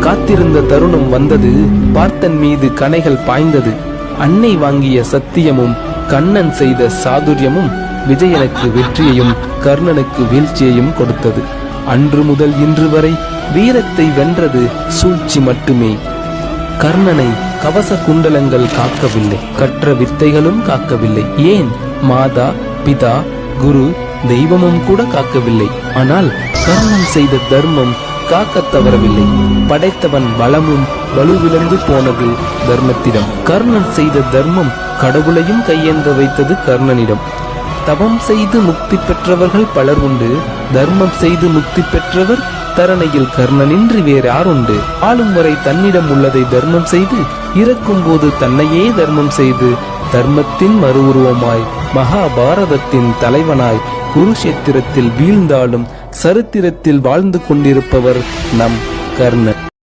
காத்திருந்த தருணம் வந்தது. பார்த்தன் மீது கணைகள் பாய்ந்தது. அன்னை வாங்கிய சத்தியமும் கண்ணன் செய்த சாதுரியமும் விஜயனுக்கு வெற்றியையும் கர்ணனுக்கு வீழ்ச்சியையும் கொடுத்தது. அன்று முதல் இன்று வரை வீரத்தை வென்றது சூழ்ச்சி மட்டுமே. கர்ணனை கவச குண்டலங்கள் காக்கவில்லை, கற்ற வித்தைகளும் காக்கவில்லை, ஏன் மாதா பிதா குரு தெய்வமும் கூட காக்கவில்லை. ஆனால் கர்ணன் செய்த தர்மம் காக்க தவறவில்லை. படைத்தவன் பலமும் வலுவிழந்து போனது தர்மத்திடம். கர்ணன் செய்த தர்மம் கடவுளையும் கையேந்த வைத்தது கர்ணனிடம். தவம் செய்து முக்தி பெற்றவர்கள் பலர் உண்டு, தர்மம் செய்து முக்தி பெற்றவர் தரணையில் கர்ணனின்றி வேறு யாருண்டு? ஆளும் வரை தன்னிடம் உள்ளதை தர்மம் செய்து, இறக்கும் போது தன்னையே தர்மம் செய்து, தர்மத்தின் மறு உருவமாய் மகாபாரதத்தின் தலைவனாய் குருஷேத்திரத்தில் வீழ்ந்தாலும் சரித்திரத்தில் வாழ்ந்து கொண்டிருப்பவர் நம் கர்ணன்.